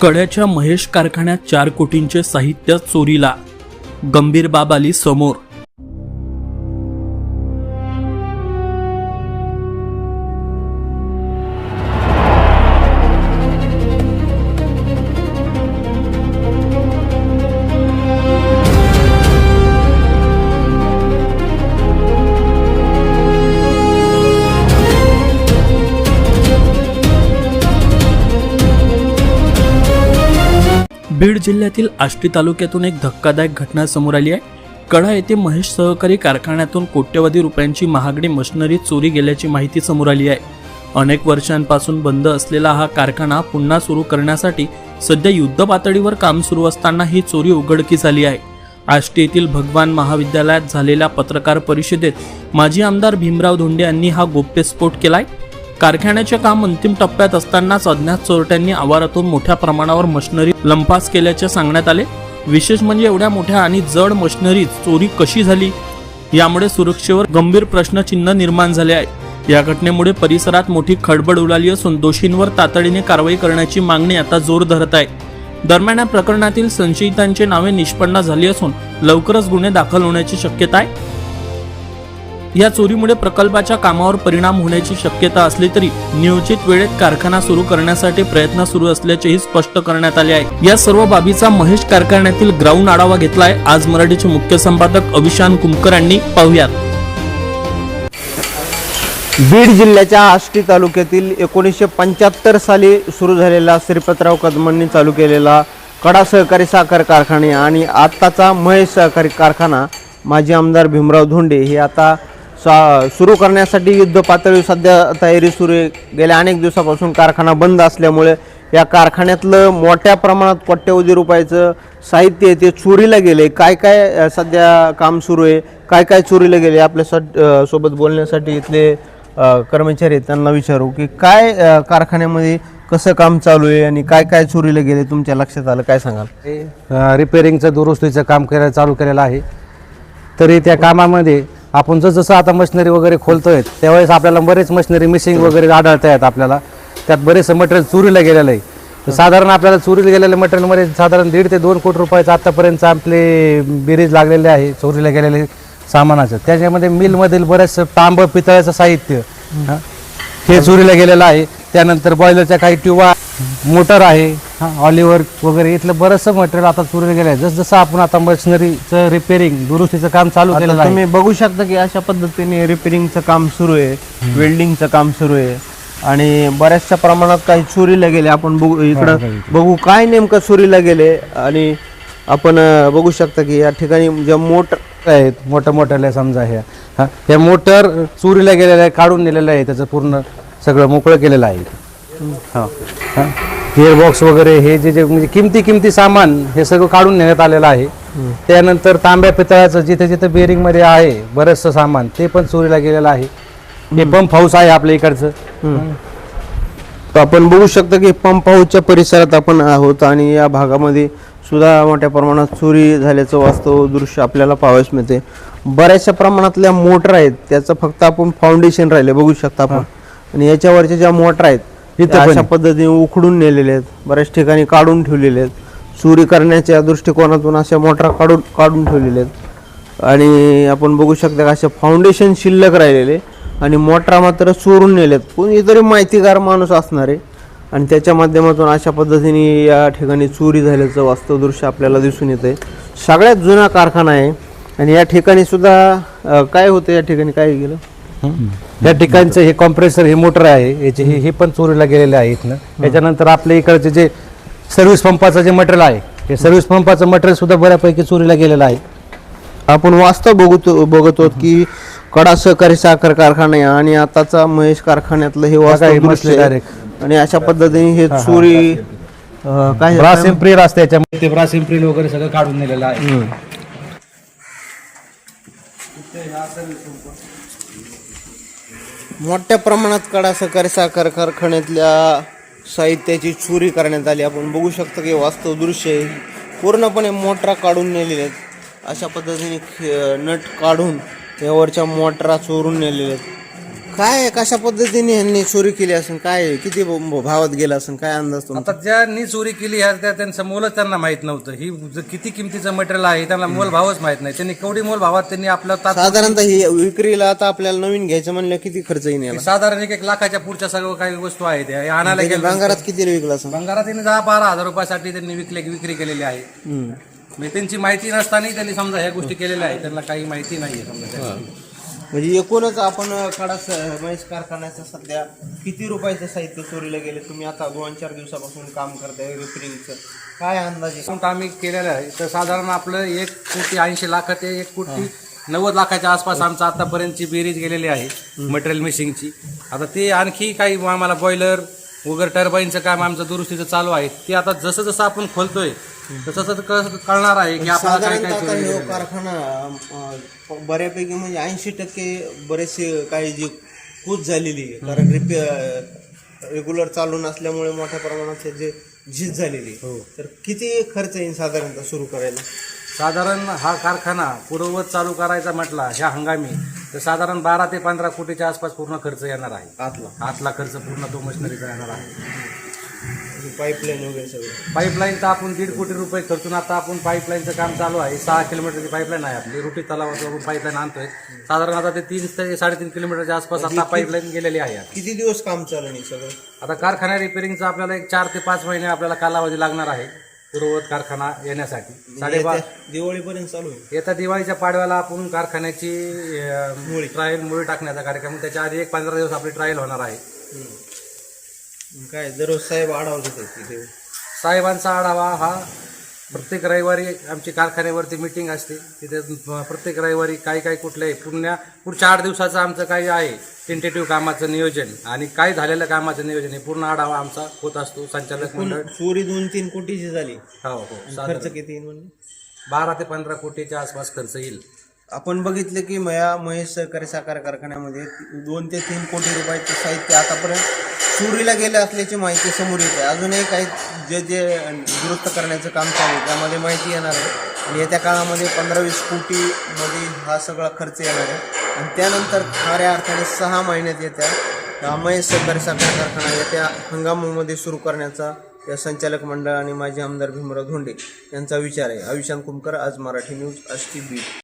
कड्याच्या महेश कारखान्यात 4 कोटींचे साहित्य चोरीला, गंभीर बाब आली समोर। बीड जिल्ह्यातील आष्टी तालुक्यातून एक धक्कादायक घटना समोर आली आहे। कडा येथे महेश सहकारी कारखान्यातून कोट्यवधी रुपयांची महागडी मशिनरी चोरी गेल्याची माहिती समोर आली आहे। अनेक वर्षांपासून बंद असलेला हा कारखाना पुन्हा सुरू करण्यासाठी सध्या युद्ध पातळीवर काम सुरू असताना ही चोरी उघडकीस आली आहे। आष्टी येथील भगवान महाविद्यालयात झालेल्या पत्रकार परिषदेत माजी आमदार भीमराव धोंडे यांनी हा गोप्यस्फोट केलाय। कारखान्याचे काम अंतिम टप्प्यात असतानाच अज्ञात चोरट्यांनी आवारातून मोठ्या प्रमाणावर मशिनरी लंपास केल्याचे सांगण्यात आले। विशेष म्हणजे एवढ्या मोठ्या आणि जड मशिनरी चोरी कशी झाली यामुळे सुरक्षेवर गंभीर प्रश्नचिन्ह निर्माण झाले आहे। या घटनेमुळे परिसरात मोठी खळबळ उडाली असून दोषींवर तातडीने कारवाई करण्याची मागणी आता जोर धरत आहे। दरम्यान या प्रकरणातील संशयितांची नावे निष्पन्न झाली असून लवकरच गुन्हे दाखल होण्याची शक्यता आहे। या चोरीमुळे प्रकल्पाच्या कामावर परिणाम होण्याची शक्यता असली तरी नियोजित वेळेत कारखाना सुरू करण्यासाठी प्रयत्न सुरू असल्याचेही स्पष्ट करण्यात आले आहे। या सर्व बाबीचा महेश कारखान्यातील ग्राउंड आढावा घेतलाय आज मराठीचे मुख्य संपादक अविशान कुमकर यांनी। पाहुयात। बीड जिल्ह्याच्या आष्टी तालुक्यातील 1975 साली सुरू झालेला श्रीपतराव कदमांनी चालू केलेला कडा सहकारी साखर कारखाने आणि आत्ताचा महेश सहकारी कारखाना माजी आमदार भीमराव धोंडे हे आता सुरू करण्यासाठी युद्ध पातळीवर सध्या तयारी सुरू आहे। गेल्या अनेक दिवसापासून कारखाना बंद असल्यामुळे या कारखान्यातलं मोठ्या प्रमाणात कोट्यवधी रुपयाचं साहित्य ते चोरीला गेले। काय काय सध्या काम सुरू आहे, काय काय चोरीला गेले, आपल्या सोबत बोलण्यासाठी इथले कर्मचारी आहेत त्यांना विचारू की काय कारखान्यामध्ये कसं काम चालू आहे आणि काय काय चोरीला गेले तुमच्या लक्षात आलं, काय सांगाल? रिपेअरिंगचं दुरुस्तीचं काम चालू केलेलं आहे। तरी त्या कामामध्ये आपण जसं आता मशिनरी वगैरे खोलतोय त्यावेळेस आपल्याला बरेच मशिनरी मिसिंग वगैरे आढळत आहेत। आपल्याला त्यात बरेच मटेरियल चोरीला गेलेलं आहे। साधारण आपल्याला चोरीला गेलेल्या मटेरियलमध्ये साधारण 1.5 ते 2 कोटी रुपयाचं आतापर्यंत आपले बेरीज लागलेले आहे चोरीला गेलेले सामानाचं। त्याच्यामध्ये मिलमधील बरेच तांब पितळाचं साहित्य हे चोरीला गेलेलं आहे। त्यानंतर बॉयलरच्या काही ट्यूबा, मोटर आहे, ऑलिव्हर वगैरे इथलं बरंचसं मटेरियल आता चोरीला गेलं आहे। जसं आपण आता मशिनरीचं रिपेअरिंग दुरुस्तीचं काम चालू केलेलं आहे। तुम्ही बघू शकता की अशा पद्धतीने रिपेअरिंगचं काम सुरू आहे, वेल्डिंगचं काम सुरू आहे आणि बऱ्याचशा प्रमाणात काही चोरीला गेले। आपण बघू इकडं बघू काय नेमकं चोरीला गेले आणि आपण बघू शकता की या ठिकाणी ज्या मोटर आहेत मोठ्या समजा हे मोटर चोरीला गेलेलं आहे, काढून नेलेलं आहे, त्याचं पूर्ण सगळं मोकळं केलेलं आहे। गिअरबॉक्स वगैरे हे जे म्हणजे किमती सामान हे सगळं काढून नेण्यात आलेलं आहे। त्यानंतर तांब्या पितळाचं जिथे बेअरिंग मध्ये आहे बरंचसं सामान ते पण चोरीला गेलेलं आहे। हे पंप हाऊस आहे आपल्या इकडचं। तर आपण बघू शकता की पंप हाऊसच्या परिसरात आपण आहोत आणि या भागामध्ये सुद्धा मोठ्या प्रमाणात चोरी झाल्याचं वास्तव दृश्य आपल्याला पाहावयास मिळते। बऱ्याचशा प्रमाणातल्या मोटर आहेत त्याचं फक्त आपण फाउंडेशन राहिले बघू शकता आपण, आणि याच्यावरच्या ज्या मोटर आहेत अशा पद्धतीने उखडून नेलेले आहेत, बऱ्याच ठिकाणी काढून ठेवलेले आहेत। चोरी करण्याच्या दृष्टिकोनातून अशा मोटर काढून ठेवलेले आहेत आणि आपण बघू शकता की अशा फाउंडेशन शिल्लक राहिलेले आणि मोटरा मात्र चोरून नेलेत। कोणीतरी माहितीगार माणूस असणार आहे आणि त्याच्या माध्यमातून अशा पद्धतीने या ठिकाणी चोरी झाल्याचं वास्तव दृश्य आपल्याला दिसून येतंय। सगळ्यात जुना कारखाना आहे आणि या ठिकाणी सुद्धा काय होतं, या ठिकाणी काय गेलं, या ठिकाणचं हे कॉम्प्रेसर हे मोटर आहे याचे हे पण चोरीला गेलेले आहे इथनं। त्याच्यानंतर आपल्या इकडचे जे सर्व्हिस पंपाचं जे मटेरियल आहे हे सर्व्हिस पंपाचं मटेरियल सुद्धा बऱ्यापैकी चोरीला गेलेलं आहे। आपण वास्तव बघतो की कडा सहकारी साखर कारखाना आणि आताचा महेश कारखान्यातलं हे वास्तव दृश्य डायरेक्ट आणि अशा पद्धतीने हे चोरी काय ब्रास इम्प्रिल असते याच्यामध्ये, ते ब्रास इम्प्रिल वगैरे सगळं काढून नेलेलं आहे। मोठ्या प्रमाणात कडा सहकारी साखर कारखान्यातल्या साहित्याची चोरी करण्यात आली। आपण बघू शकतो की वास्तव दृश्य आहे, पूर्णपणे मोटरा काढून नेलेल्या आहेत। अशा पद्धतीने नट काढून यावरच्या मोटरा चोरून नेलेल्या आहेत। काय कशा पद्धतीने यांनी चोरी केली असेल, काय किती भावात गेला असेल, काय अंदाज तुमचा? आता ज्यांनी चोरी केली ह्या त्यांचं मोलच त्यांना माहित नव्हतं. ही किती किमतीचं मटेरियल आहे त्यांना मोल भावच माहित नाही. त्यांनी केवढी मोल भावात त्यांनी आपला साधारणतः ही विक्रीला आता आपल्याला नवीन घ्यायचं म्हणलं किती खर्च येईल याला? साधारण 1 लाखाच्या पुढच्या सर्व काही वस्तू आहेत त्या आणायला त्याच्या गेलं. भंगारात किती विकला असेल? भंगारात त्यांनी 10-12 हजार रुपयासाठी त्यांनी विक्री केलेली आहे. म्हणजे त्यांची माहिती नसतानाही त्यांनी समजा ह्या गोष्टी केलेल्या आहेत, त्यांना काही माहिती नाहीये समजा. म्हणजे एकूणच आपण खडास महेश कारखान्याचं सध्या किती रुपयाचं साहित्य चोरीला गेले? तुम्ही आता 2-4 दिवसापासून काम करताय रिपेरिंगचं, काय अंदाजे? आम्ही केलेलं आहे तर साधारण आपलं 1,80,00,000 ते 1,90,00,000च्या आसपास आमचं आतापर्यंतची बेरीज गेलेली आहे मटेरियल मिसिंगची. आता ते आणखी काही आम्हाला बॉयलर वगैरे टर्बाईनचं काम आमचं दुरुस्तीचं चालू आहे. ते आता जसं जसं आपण खोलतोय तसं कळणार आहे की आपल्याला काय काय चोरी साधारणतः केलेलं आहे. कारखाना बऱ्यापैकी म्हणजे 80% बरेचसे काही जी कूच झालेली आहे, कारण रेग्युलर चालू नसल्यामुळे मोठ्या प्रमाणात जे झीज झालेली आहे. तर किती खर्च येईल साधारणतः सुरू करायला? साधारण हा कारखाना पूर्ववत चालू करायचा म्हटला ह्या हंगामी तर साधारण 12 ते 15 कोटीच्या आसपास पूर्ण खर्च येणार आहे. आतला खर्च पूर्ण तो मशिनरीचा येणार आहे. पाईपलाईन वगैरे सगळं पाईपलाईन तर आपण 1.5 कोटी रुपये खर्चून आता आपण पाईपलाईनचं काम चालू आहे. 6 किलोमीटरची पाईपलाईन आहे आपली. रुटी तलावाचं आपण पाईपलाईन आणतोय. साधारण आता ते 3 ते 3.5 किलोमीटरच्या आसपास आता पाईपलाईन गेलेली आहे. किती दिवस काम चालू नाही सगळं? आता कारखाना रिपेरिंगचा आपल्याला 4 ते 5 महिने आपल्याला कालावधी लागणार आहे पूर्ववत कारखाना येण्यासाठी. 12.5 दिवाळीपर्यंत चालू आहे. येत्या दिवाळीच्या पाडव्याला आपण कारखान्याची मुळी टाकण्याचा कार्यक्रम, त्याच्या आधी 15 दिवस आपली ट्रायल होणार आहे. काय दररोज साहेब आढावा घेतात तिथे? साहेबांचा आढावा हा प्रत्येक रविवारी आमची कारखान्यावरती मीटिंग असते. तिथे प्रत्येक रविवारी काय काय कुठल्याही पुढच्या 8 दिवसाचं आमचं काय आहे टेंटेटिव्ह कामाचं नियोजन आणि काय झालेलं कामाचं नियोजन हे पूर्ण आढावा आमचा होत असतो. संचालक मंडळ चोरी 2-3 कोटीची झाली. हो खर्च किती येईल म्हणजे? 12 ते 15 कोटीच्या आसपास खर्च येईल. आपण बघितलं की महेश सहकारी साखर कारखान्यामध्ये 2 ते 3 कोटी रुपयाचे साहित्य आतापर्यंत चोरीला गेले असल्याची माहिती समोर येते. अजूनही काही जे दुरुस्त करण्याचं काम चालू आहे त्यामध्ये माहिती येणार आहे आणि येत्या काळामध्ये 15-20 कोटीमध्ये हा सगळा खर्च येणार आहे. आणि त्यानंतर खऱ्या अर्थाने 6 महिन्यात येत्या महेश सहकारी साखर कारखाना येत्या हंगामामध्ये सुरू करण्याचा या संचालक मंडळ आणि माजी आमदार भीमराव धोंडे यांचा विचार आहे. अविशांत कुमकर, आज मराठी न्यूज, आष्टी बीड.